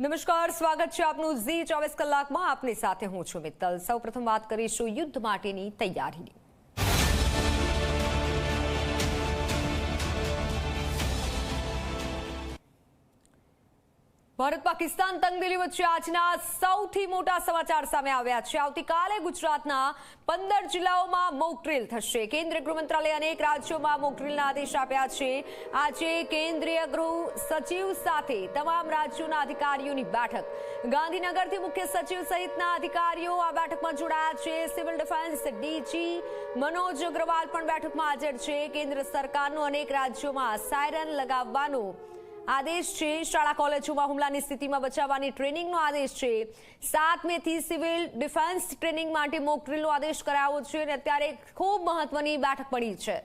નમસ્કાર, સ્વાગત છે આપનું ઝી 24 કલાકમાં. આપની સાથે હું છું મિત્તલ. સૌપ્રથમ વાત કરીશું યુદ્ધ માટેની તૈયારીની. ભારત પાકિસ્તાન તંગદિલી વચ્ચે આજના સૌથી મોટા સમાચાર સામે આવ્યા છે. આવતીકાલે ગુજરાતના 15 જિલ્લાઓમાં મોક ડ્રીલ થશે. કેન્દ્રીય ગૃહ મંત્રાલયે અનેક રાજ્યોમાં મોક ડ્રીલના આદેશ આપ્યા છે. આજે કેન્દ્રીય ગૃહ સચિવ સાથે તમામ રાજ્યોના અધિકારીઓની બેઠક. ગાંધીનગરથી મુખ્ય સચિવ સહિતના અધિકારીઓ આ બેઠકમાં જોડાયા છે. Civil defence DG Manoj Agrawal પણ બેઠકમાં હાજર છે. કેન્દ્ર સરકારનો અનેક રાજ્યોમાં સાયરન લગાવવાનો આદેશ છે. શાળા કોલેજોમાં હુમલાની સ્થિતિમાં બચાવવાની ટ્રેનિંગનો આદેશ છે. 7 મેથી સિવિલ ડિફેન્સ ટ્રેનિંગ માટે મોક ડ્રીલનો આદેશ કરાયો છે અને અત્યારે ખૂબ મહત્વની બેઠક પડી છે.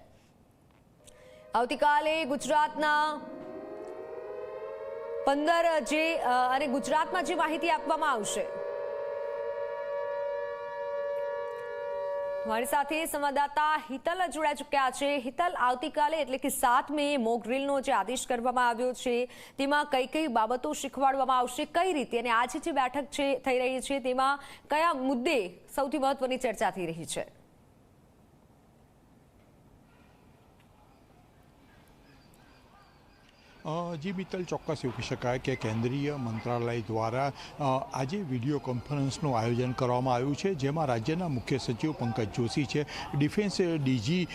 આવતીકાલે ગુજરાતના 15 ગુજરાતમાં જે માહિતી આપવામાં આવશે. મારી સાથે સંવાદદાતા હિતલ જોડાઈ ચૂક્યા છે. હિતલ, આવતીકાલે એટલે કે 7 મે મોક ડ્રીલનો જે આદેશ કરવામાં આવ્યો છે તેમાં કઈ કઈ બાબતો શીખવાડવામાં આવશે, કઈ રીતે, અને આજે જે બેઠક છે થઈ રહી છે તેમાં કયા મુદ્દે સૌથી મહત્વની ચર્ચા થઈ રહી છે? જી મિત્તલ, ચોક્કસ એવું કહી શકાય કે કેન્દ્રીય મંત્રાલય દ્વારા આજે વિડીયો કોન્ફરન્સનું આયોજન કરવામાં આવ્યું છે, જેમાં રાજ્યના મુખ્ય સચિવ પંકજ જોશી છે, ડિફેન્સ ડીજી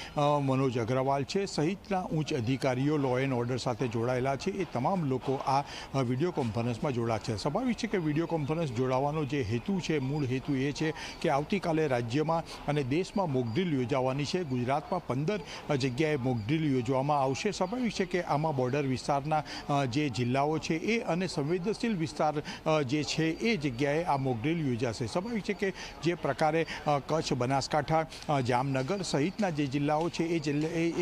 મનોજ અગ્રવાલ છે સહિતના ઉચ્ચ અધિકારીઓ લો એન્ડ ઓર્ડર સાથે જોડાયેલા છે. એ તમામ લોકો આ વિડીયો કોન્ફરન્સમાં જોડાયા છે. સ્વાભાવિક છે કે વિડીયો કોન્ફરન્સ જોડાવાનો જે હેતુ છે, મૂળ હેતુ એ છે કે આવતીકાલે રાજ્યમાં અને દેશમાં મોક ડ્રીલ યોજાવાની છે. ગુજરાતમાં 15 જગ્યાએ મોક ડ્રીલ યોજવામાં આવશે. સ્વાભાવિક છે કે આમાં બોર્ડર વિસ્તાર જે જિલ્લાઓ છે એ અને સંવેદનશીલ વિસ્તાર જે છે એ જગ્યાએ આ મોક ડ્રીલ યોજાશે. સ્વાભાવિક છે કે જે પ્રકારે કચ્છ, બનાસકાંઠા, જામનગર સહિતના જે જિલ્લાઓ છે એ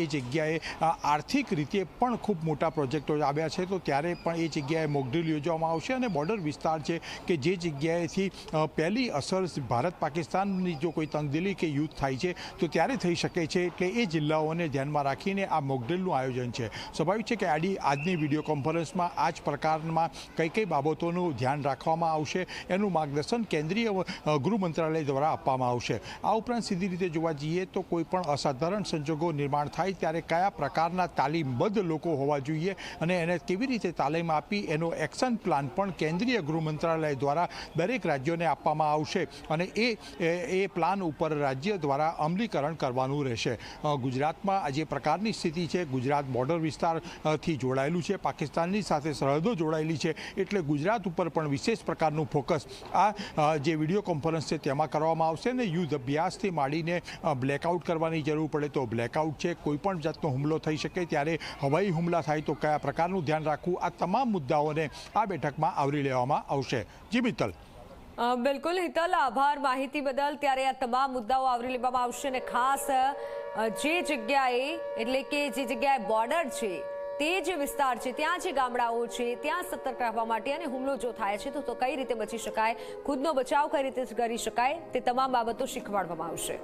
જગ્યાએ આર્થિક રીતે પણ ખૂબ મોટા પ્રોજેક્ટો આવ્યા છે, તો ત્યારે પણ એ જગ્યાએ મોક ડ્રીલ યોજવામાં આવશે. અને બોર્ડર વિસ્તાર છે કે જે જગ્યાએથી પહેલી અસર ભારત પાકિસ્તાનની જો કોઈ તંગદિલી કે યુદ્ધ થાય છે તો ત્યારે થઈ શકે છે, એટલે એ જિલ્લાઓને ધ્યાનમાં રાખીને આ મોક ડ્રીલનું આયોજન છે. સ્વાભાવિક છે કે આજની વિડીયો કોન્ફરન્સમાં આ જ પ્રકારમાં કઈ બાબતોનું ધ્યાન રાખવામાં આવશે એનું માર્ગદર્શન કેન્દ્રીય ગૃહ મંત્રાલય દ્વારા આપવામાં આવશે. આ ઉપરાંત સીધી રીતે જોવા જઈએ તો કોઈ પણ અસાધારણ સંજોગો નિર્માણ થાય ત્યારે કયા પ્રકારના તાલીમબદ્ધ લોકો હોવા જોઈએ અને એને કેવી રીતે તાલીમ આપી એનો એક્શન પ્લાન પણ કેન્દ્રીય ગૃહ મંત્રાલય દ્વારા દરેક રાજ્યોને આપવામાં આવશે અને એ પ્લાન ઉપર રાજ્ય દ્વારા અમલીકરણ કરવાનું રહેશે. ગુજરાતમાં આ જે પ્રકારની સ્થિતિ છે, ગુજરાત બોર્ડર વિસ્તારથી જોડાયેલું છે, પાકિસ્તાનની સાથે સરહદો જોડાયેલી છે, એટલે ગુજરાત ઉપર પણ વિશેષ પ્રકારનું ફોકસ આ જે વિડીયો કોન્ફરન્સ છે તેમાં કરવામાં આવશે. ને યુદ્ધ અભ્યાસથી માંડીને બ્લેકઆઉટ કરવાની જરૂર પડે તો બ્લેકઆઉટ છે, કોઈ પણ જાતનો હુમલો થઈ શકે ત્યારે હવાઈ હુમલા થાય તો કયા પ્રકારનું ધ્યાન રાખવું, આ તમામ મુદ્દાઓને આ બેઠકમાં આવરી લેવામાં આવશે. જી મિત્તલ. બિલકુલ હિતલ, આભાર માહિતી બદલ. ત્યારે આ તમામ મુદ્દાઓ આવરી લેવામાં આવશે અને ખાસ જે જગ્યાએ એટલે કે જે જગ્યાએ બોર્ડર છે તે જે વિસ્તાર છે, ત્યાં જે ગામડાઓ છે ત્યાં સતર્ક રહેવા માટે અને હુમલો જો થાય છે તો કઈ રીતે બચી શકાય, ખુદનો બચાવ કઈ રીતે કરી શકાય, તે તમામ બાબતો શીખવાડવામાં આવશે.